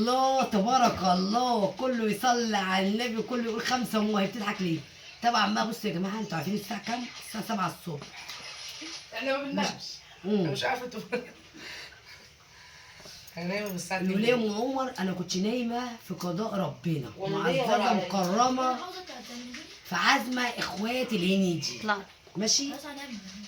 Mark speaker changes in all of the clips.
Speaker 1: الله تبارك الله، كله يصلي على النبي وكله يقول خمسه وهي بتضحك ليه؟ طبعا بقى بصوا يا جماعه، انتوا عارفين الساعه كام؟ الساعه 7 الصبح.
Speaker 2: احنا ما بننامش. انا مش عارفه انتوا انا نايمه من الساعه 2.
Speaker 1: الوليه ام عمر انا كنت نايمه في قضاء ربنا، معززه مكرمه في عزمه اخواتي الهنيدي. ماشي.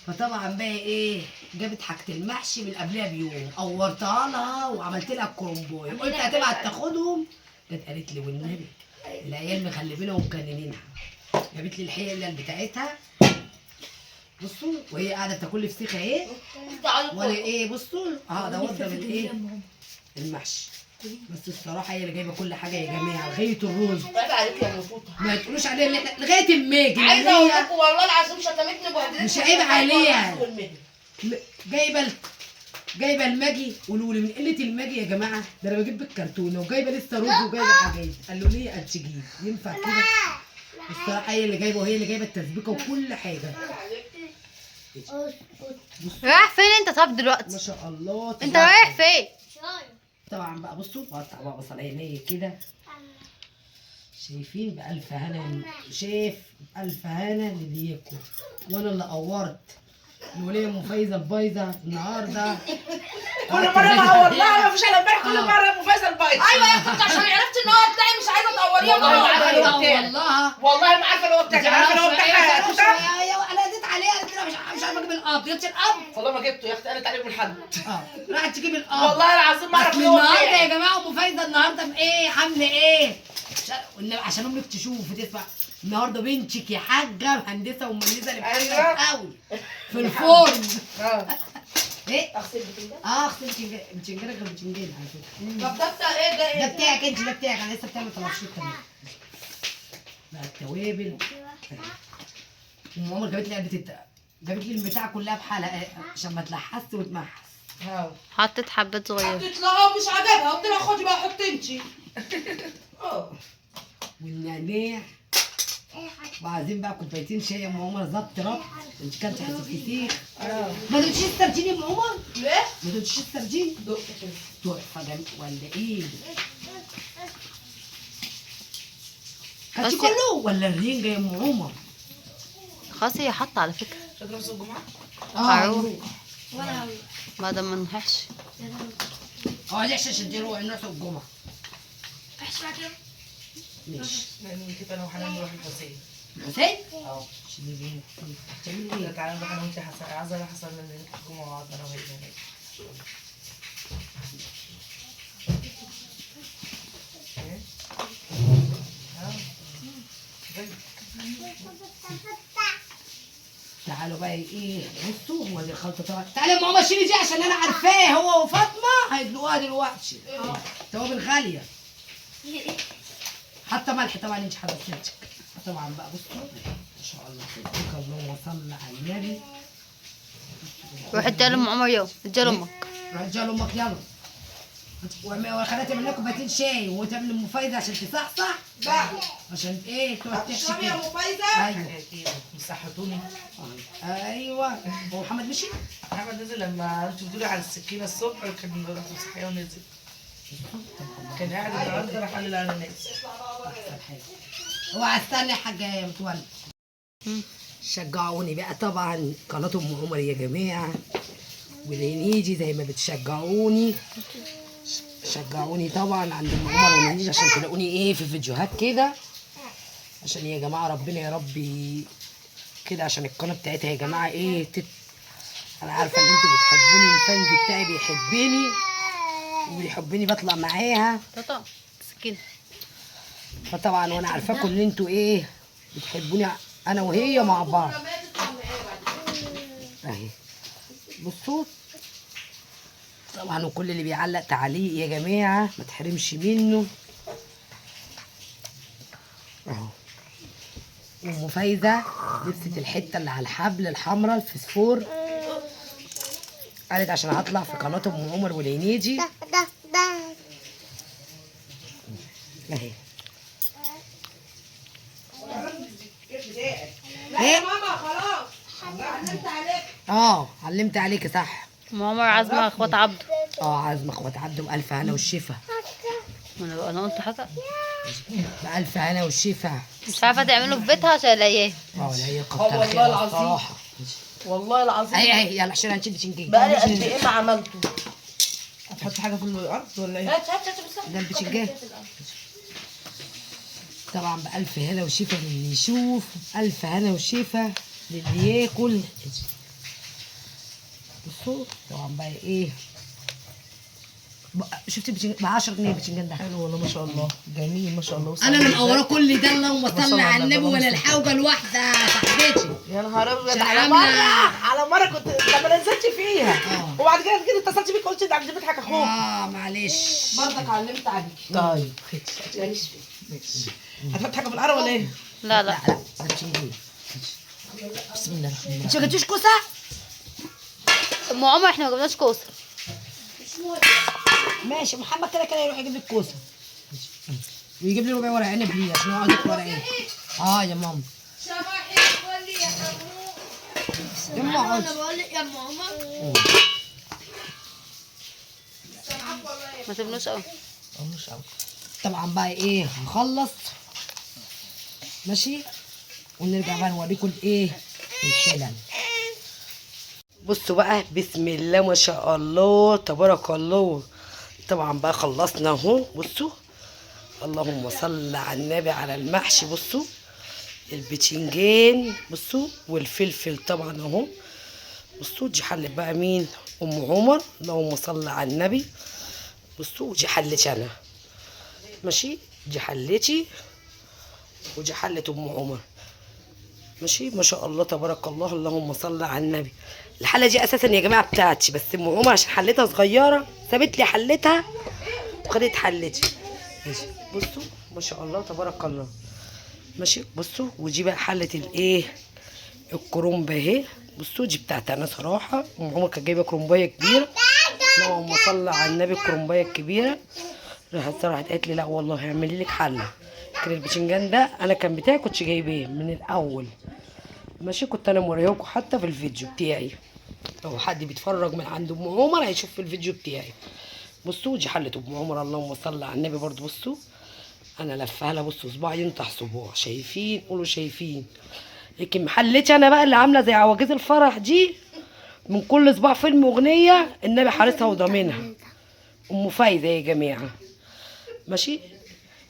Speaker 1: فطبعا بقى ايه، جابت حاجه المحشي من قبلها بيوم، قورتها لها وعملت لها الكرومبويه، قلت هتبعت تاخدهم، جت قالت لي والنبي العيال مخلبينها ومكننينها. جابت لي الحله بتاعتها بصوا، وهي قاعده بتاكل لي فسيخ اهي، ولا ايه بصوا هقعد اوضب الايه المحشي. بس الصراحه هي اللي جايبه كل حاجه يا جماعه لغايه الرز.
Speaker 2: عيب عليك يا مفوطه،
Speaker 1: ما تقولوش عليها ان احنا لغايه الماجي.
Speaker 2: عايزه اقول لكم والله العظيم شتمتني وبهدلتني.
Speaker 1: مش عيب عليها. جايبه الماجي. قولوا لي من قله الماجي يا جماعه، ده انا بجيب بالكرتونه وجايبه لسه رز وجايبه حاجات. قالوا لي هتجيب ينفع كده؟ الصراحه هي اللي جايبه، وهي اللي جايبه التسبيكه وكل حاجه.
Speaker 3: رايح فين انت طب دلوقتي؟
Speaker 1: ما شاء الله.
Speaker 3: انت رايح فين؟
Speaker 1: طبعا بقى بصوا بقطع بقى بصلايه كده، شايفين بألف هنا، شايف بألف هنا اللي ياكل. وانا اللي قورت الوليه ام فايزه البايظه النهارده.
Speaker 2: كل مره ما والله ما فيش الا امبارح، كل مره ام فايزه البايظه. ايوه يا اختي عشان عرفت ان هو بتاعي مش عايزه تقوريه. والله ما عارفه ان هو بتاعي، والله ما عارفه ان هو بتاعي، عارفه ان هو بتاعي.
Speaker 1: انا اديت عليها قلت لها مش عارفه اجيب الاب. جبت الاب
Speaker 2: والله ما جبته يا اختي، قالت عليك من حد.
Speaker 1: راحت تجيب الاب.
Speaker 2: والله العظيم ما اعرف ان هو
Speaker 1: النهارده
Speaker 2: بتاعي.
Speaker 1: يا جماعه ام فايزه النهارده بايه عامله ايه؟ عشان امك تشوف وتسمع. النهارده بنتك يا حاجه مهندسه ومميزه اللي بتعمل قوي في الفرن. ايه؟
Speaker 2: اغسل البتنجان؟
Speaker 1: اغسل بتنجان غير بتنجان على فكره.
Speaker 2: طب ده بتاع ايه ده؟
Speaker 1: ده بتاعك انت، ده بتاعك انا لسه بتعمل 13 كمان. بقى التوابل. ام عمر جابت لي البتاع كلها بحلقه عشان ما تلحسش وتمحس.
Speaker 3: حطيت حبات صغيره.
Speaker 2: حطيت لها ومش عجبها، قلت لها خدي بقى حطي انت.
Speaker 1: والنعناع. وعايزين بقى كوبايتين شاي يا ام عمر ظبط ربط. انت كانت حته فسيخ. ما دوتش السردين يا ام عمر؟
Speaker 2: ليه؟
Speaker 1: ما دوتش السردين؟
Speaker 2: دقت كده.
Speaker 1: تحفه ولا ايه؟ كانت كله ولا الرنجه يا ام عمر؟
Speaker 3: خلاص هي حاطه على فكره.
Speaker 2: مش هتروح سوق الجمعه؟
Speaker 3: هروح بعد ما نحش.
Speaker 1: ليش عشان تروح نروح الجمعه؟ ماشي.
Speaker 2: نتفق انا وحنان نروح الحسين.
Speaker 1: الحسين؟
Speaker 2: تعالى نروح انا وانت حسن، عايزه اروح حسن من الجمعه واقعد انا وهي هناك.
Speaker 1: تعالوا بقى ايه بصوا، هو دي الخلطه طبعا. تعالي يا ماما شيلي دي عشان انا عارفاه هو وفاطمه هيدلقوها دلوقتي. توابل غاليه. حتى ملح طبعا انت حضرتك. طبعا بقى بصوا ما شاء الله تبارك الله وصلى على النبي.
Speaker 3: روح اديها لام عمر يلا، اديها لامك.
Speaker 1: روح اديها لامك يلا. وخليها تعمل لها كوبايتين شاي وتعمل ام فايزه عشان تصحصح.
Speaker 2: لا
Speaker 1: عشان ايه تقعد تحشي
Speaker 2: اشربي يا
Speaker 1: كده.
Speaker 2: ام فايزه.
Speaker 1: ايوه
Speaker 2: مسحتوني.
Speaker 1: ايوه. هو محمد مشي؟
Speaker 2: محمد نزل لما انتوا بتقولي على السكينه الصبح، كان رحت مصحيه ونزل. كان قاعد النهارده راح قال لي انا نازل.
Speaker 1: اوعى استني يا حاجه يا متولي. شجعوني بقى طبعا قناه ام عمر يا جماعه، والهنيدي زي ما بتشجعوني. شجعوني طبعا عند ام عمر والهنيدي عشان تلاقوني ايه في فيديوهات كده، عشان يا جماعه ربنا يا ربي كده، عشان القناه بتاعتها يا جماعه ايه انا عارفه ان انتوا بتحبوني، الفان بتاعي بيحبني وبيحبني بطلع معاها.
Speaker 3: طاطا سكينه.
Speaker 1: فطبعا وانا عارفاكم ان انتوا ايه بتحبوني انا وهي مع بعض. اهي بصوا طبعا، وكل اللي بيعلق تعليق يا جماعه ما تحرمش منه. اهو ام فايزه لبست الحته اللي على الحبل الحمراء الفسفور، قالت عشان هطلع في قناه ام عمر والهنيدي. اهي
Speaker 2: يا ماما خلاص علمت عليك.
Speaker 1: علمت عليكي صح.
Speaker 3: ام عمر عازمه اخوات عبده.
Speaker 1: عازمه اخوات عبده بألف هنا والشفا.
Speaker 3: انا قلت حاجه
Speaker 1: بألف هنا والشفا.
Speaker 3: مش عارفه تعمله في بيتها عشان الايام.
Speaker 1: لا هي كتر
Speaker 2: والله
Speaker 1: خيرها
Speaker 2: العظيم.
Speaker 1: الصراحة.
Speaker 2: والله العظيم
Speaker 1: اهي يلا عشان هنشد بتنجان.
Speaker 2: بقالي قد ايه ما عملته. هتحط حاجه في الارض ولا ايه؟
Speaker 3: هات
Speaker 1: ده البتنجان. طبعا بألف هنا وشفا للي يشوف، ألف هنا وشفا للي ياكل. بصوا طبعا بقى ايه، شفت البتنجان ب 10 جنيه البتنجان ده.
Speaker 2: حلو والله ما شاء الله، جميل ما شاء الله.
Speaker 1: انا اللي مقوره كل ده، اللهم
Speaker 2: صل
Speaker 1: صل
Speaker 2: على
Speaker 1: على النبي.
Speaker 2: النبي.
Speaker 1: ولا الحوجه الواحده صاحبتي.
Speaker 2: يا نهار ابيض،
Speaker 1: عشان
Speaker 2: على مره كنت ما نزلتش فيها. وبعد كده اتصلت بيك قلت ده عند بيتك اخوك.
Speaker 1: معلش
Speaker 2: برضك علمت عليك. طيب ما تجانيش فيه. هتحط حاجه في القرع ولا ايه؟
Speaker 3: لا لا
Speaker 1: بسم الله الرحمن الرحيم. انت ما جبتيش كوسه؟
Speaker 3: ام عمر احنا ما جبناش كوسه.
Speaker 1: ماشي، محمد كده كده يروح يجيب لك كوسه ويجيب لي ربع ورق عنب ليه عشان هو عايز ورق عنب. يا ماما. يا ماما
Speaker 4: انا بقول لك يا ماما
Speaker 3: ما تبنوش قوي.
Speaker 2: مش قوي.
Speaker 1: طبعا بقى ايه هنخلص ماشي ونرجع بقى نوريكم الايه الحلل. بصوا بقى بسم الله ما شاء الله تبارك الله. طبعا بقى خلصنا اهو. بصوا اللهم صل على النبي على المحشي. بصوا البتنجان بصوا والفلفل طبعا اهو. بصوا دي حلة بقى مين؟ ام عمر. اللهم صل على النبي. بصوا دي حلتي انا ماشي، دي حلتي ودي حلة ام عمر ماشي. ما شاء الله تبارك الله اللهم صل على النبي. الحله دي اساسا يا جماعه بتاعتي، بس ام عمر عشان حلتها صغيره سابت لي حلتها وخدت حلتي ماشي. بصوا ما شاء الله تبارك الله ماشي. بصوا ودي بقى حله الايه الكرومبه اهي. بصوا دي بتاعتي انا صراحه. ام عمر كانت جايبه كرومبايه كبيره. اللهم صل على النبي. الكرومبايه الكبيره راحت قالت لي لا والله اعملي لك حله. كان البتنجان ده انا كان بتاعي كنت جايباه من الاول ماشي. كنت انا موريهاكم حتى في الفيديو بتاعي، لو حد بيتفرج من عند ام عمر هيشوف في الفيديو بتاعي. بصوا دي حله ام عمر اللهم صل على النبي برضو. بصوا انا لفها لها. بصوا صباع ينطح صباع. شايفين؟ قولوا شايفين. لكن محلتي انا بقى اللي عامله زي عواجيز الفرح دي، من كل صباع فيلم اغنيه النبي حارسها وضامنها. ام فايزه يا جماعه ماشي.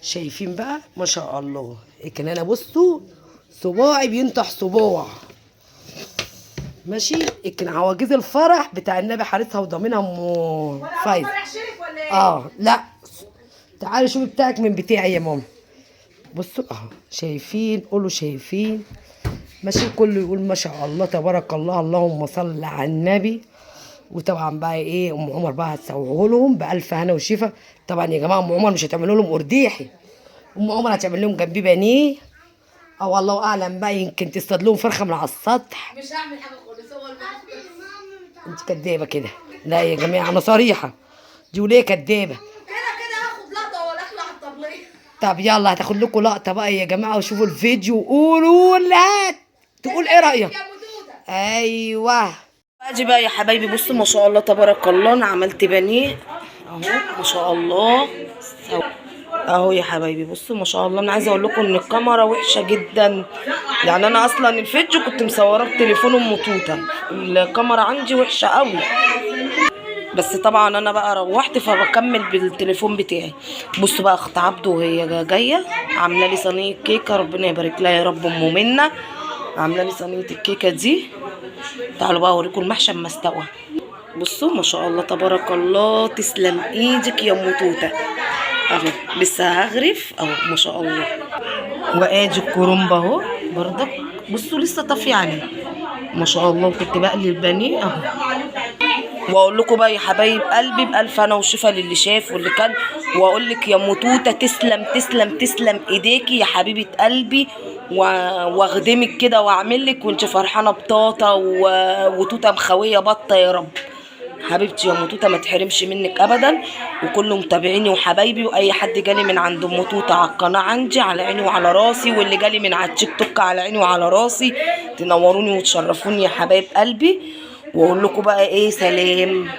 Speaker 1: شايفين بقى ما شاء الله. لكن انا بصوا صباعي بينطح صباع ماشي. لكن عواجيز الفرح بتاع النبي حارسها وضامنها ام فايزه. لا تعالي شوفي بتاعك من بتاعي يا ماما. بصوا اهو شايفين؟ قولوا شايفين ماشي. كله يقول ما شاء الله تبارك الله اللهم صل على النبي. وطبعا بقى ايه ام عمر بقى هتسويه لهم بألف هنا وشفا. طبعا يا جماعه ام عمر مش هتعمل لهم قرديحي، ام عمر هتعمل لهم جنبيه بانيه او الله اعلم بقى يمكن تصطاد لهم فرخه من على السطح.
Speaker 4: مش هعمل حاجه خالص. هو
Speaker 1: انت كدابه كده. لا يا جماعه انا صريحه. دي وليه كدابه
Speaker 4: كده هاخد لقطه ولا اخلع الطبليه.
Speaker 1: طب يلا هتاخد لكم لقطه بقى يا جماعه وشوفوا الفيديو وقولوا لا تقول ايه رايك. ايوه
Speaker 2: ادي بقى يا حبايبي. بصوا ما شاء الله تبارك الله انا عملت بانيه اهو ما شاء الله اهو يا حبايبي. بصوا ما شاء الله. انا عايزه اقول لكم ان الكاميرا وحشه جدا، يعني انا اصلا الفيديو كنت مصوره بتليفون ام توته، الكاميرا عندي وحشه قوي. بس طبعا انا بقى روحت فبكمل بالتليفون بتاعي. بصوا بقى اخت عبده وهي جايه عامله لي صينيه كيكه ربنا يبارك لها يا رب. ام منى عامله لي صينيه الكيكه دي. تعالوا بقى اوريكم المحشي اما استوى. بصوا ما شاء الله تبارك الله. تسلم ايدك يا ام توته اهو. لسه هغرف اهو ما شاء الله. وادي الكرنب اهو برضك. بصوا لسه طافيه عليه ما شاء الله. وكنت بقلي البانيه اهو. واقول لكم بقى يا حبايب قلبي بألف انا وشفا للي شاف واللي كان. واقول لك يا ام توته تسلم تسلم تسلم ايديكي يا حبيبه قلبي. واخدمك كده واعمل لك وانت فرحانه بطاطا وتوته مخويه بطه يا رب. حبيبتي يا ام توته ما تحرمش منك ابدا. وكل متابعيني وحبايبي واي حد جالي من عند ام توته على القناه عندي على عيني وعلى راسي، واللي جالي من على التيك توك على عيني وعلى راسي. تنوروني وتشرفوني يا حبايب قلبي. واقول لكم بقى ايه سلام.